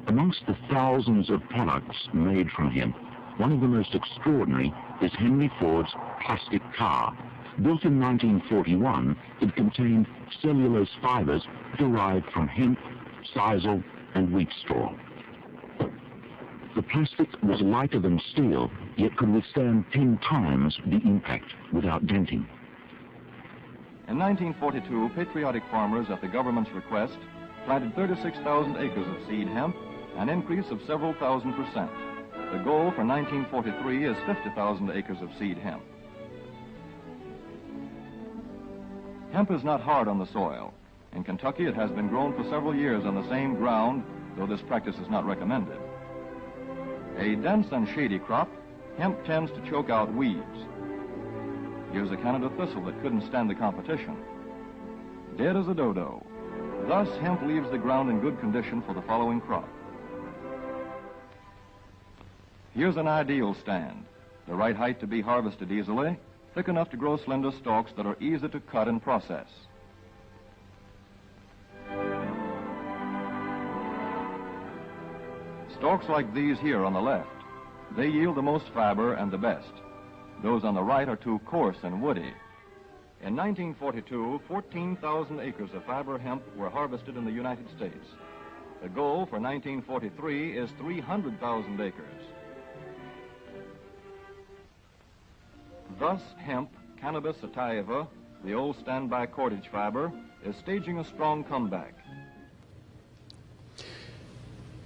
Amongst the thousands of products made from hemp, one of the most extraordinary is Henry Ford's plastic car. Built in 1941, it contained cellulose fibers derived from hemp, sisal, and wheat straw. The plastic was lighter than steel, yet could withstand 10 times the impact without denting. In 1942, patriotic farmers, at the government's request, planted 36,000 acres of seed hemp, an increase of several thousand %. The goal for 1943 is 50,000 acres of seed hemp. Hemp is not hard on the soil. In Kentucky, it has been grown for several years on the same ground, though this practice is not recommended. A dense and shady crop, hemp tends to choke out weeds. Here's a Canada thistle that couldn't stand the competition. Dead as a dodo. Thus, hemp leaves the ground in good condition for the following crop. Here's an ideal stand, the right height to be harvested easily, thick enough to grow slender stalks that are easy to cut and process. Stalks like these here on the left, they yield the most fiber and the best. Those on the right are too coarse and woody. In 1942, 14,000 acres of fiber hemp were harvested in the United States. The goal for 1943 is 300,000 acres. Thus, hemp, Cannabis sativa, the old standby cordage fiber, is staging a strong comeback.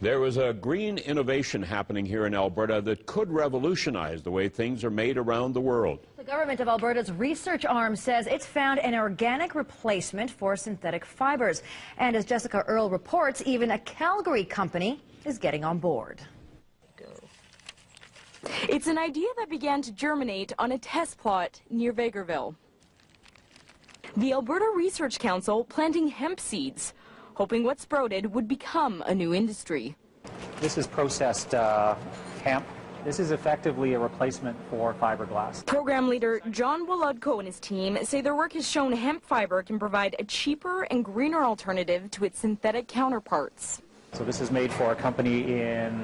There was a green innovation happening here in Alberta that could revolutionize the way things are made around the world. The government of Alberta's research arm says it's found an organic replacement for synthetic fibers. And as Jessica Earle reports, even a Calgary company is getting on board. It's an idea that began to germinate on a test plot near Vegreville. The Alberta Research Council planting hemp seeds, hoping what sprouted would become a new industry. This is processed hemp. This is effectively a replacement for fiberglass. Program leader John Wolodko and his team say their work has shown hemp fiber can provide a cheaper and greener alternative to its synthetic counterparts. So this is made for a company in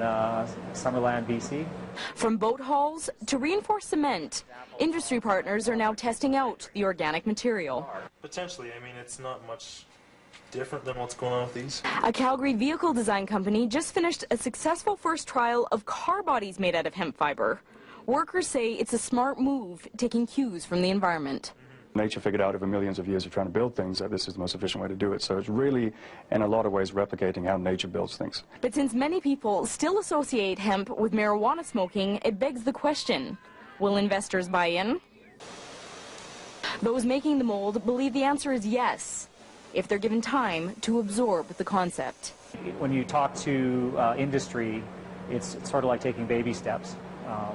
Summerland, BC. From boat hulls to reinforced cement, industry partners are now testing out the organic material. Potentially, I mean, it's not much different than what's going on with these. A Calgary vehicle design company just finished a successful first trial of car bodies made out of hemp fiber. Workers say it's a smart move, taking cues from the environment. Nature figured out over millions of years of trying to build things that this is the most efficient way to do it. So it's really, in a lot of ways, replicating how nature builds things. But since many people still associate hemp with marijuana smoking, it begs the question, will investors buy in? Those making the mold believe the answer is yes, if they're given time to absorb the concept. When you talk to industry, it's sort of like taking baby steps.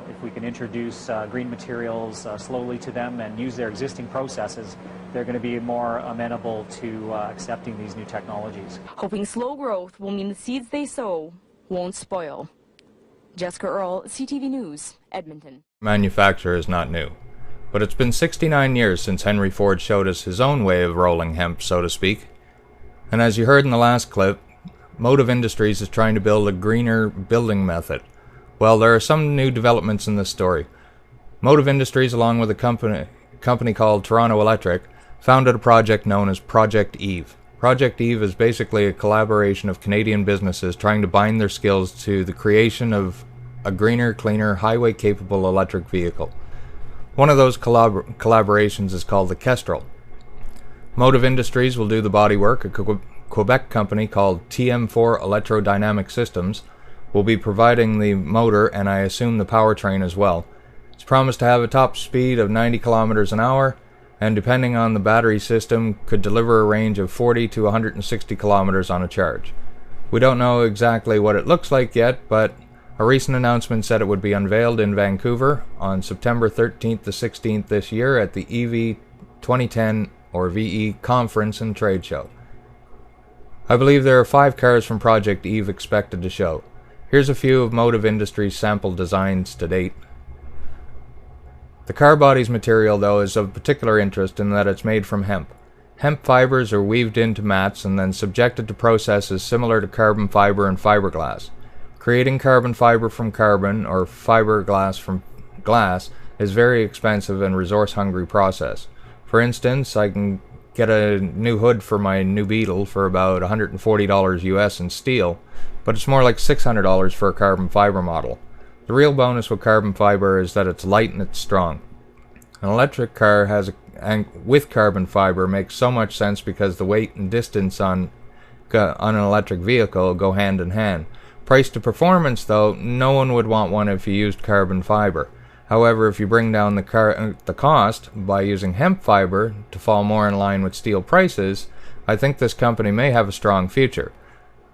If we can introduce green materials slowly to them and use their existing processes, they're going to be more amenable to accepting these new technologies. Hoping slow growth will mean the seeds they sow won't spoil. Jessica Earle, CTV News, Edmonton. Manufacture is not new, but it's been 69 years since Henry Ford showed us his own way of rolling hemp, so to speak. And as you heard in the last clip, Motive Industries is trying to build a greener building method. Well, there are some new developments in this story. Motive Industries, along with a company called Toronto Electric, founded a project known as Project Eve. Project Eve is basically a collaboration of Canadian businesses trying to bind their skills to the creation of a greener, cleaner, highway-capable electric vehicle. One of those collaborations is called the Kestrel. Motive Industries will do the bodywork. A Quebec company called TM4 Electrodynamic Systems will be providing the motor and I assume the powertrain as well. It's promised to have a top speed of 90 kilometers an hour and depending on the battery system could deliver a range of 40 to 160 kilometers on a charge. We don't know exactly what it looks like yet, but a recent announcement said it would be unveiled in Vancouver on September 13th to 16th this year at the EV 2010 or VE conference and trade show. I believe there are 5 cars from Project Eve expected to show. Here's a few of Motive Industries' sample designs to date. The car body's material, though, is of particular interest in that it's made from hemp. Hemp fibers are weaved into mats and then subjected to processes similar to carbon fiber and fiberglass. Creating carbon fiber from carbon or fiberglass from glass is a very expensive and resource-hungry process. For instance, I can get a new hood for my new Beetle for about $140 US in steel, but it's more like $600 for a carbon fiber model. The real bonus with carbon fiber is that it's light and it's strong. An electric car with carbon fiber makes so much sense because the weight and distance on an electric vehicle go hand in hand. Price to performance, though, no one would want one if you used carbon fiber. However, if you bring down the cost by using hemp fiber to fall more in line with steel prices, I think this company may have a strong future.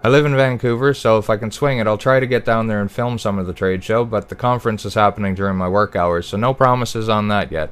I live in Vancouver, so if I can swing it, I'll try to get down there and film some of the trade show, but the conference is happening during my work hours, so no promises on that yet.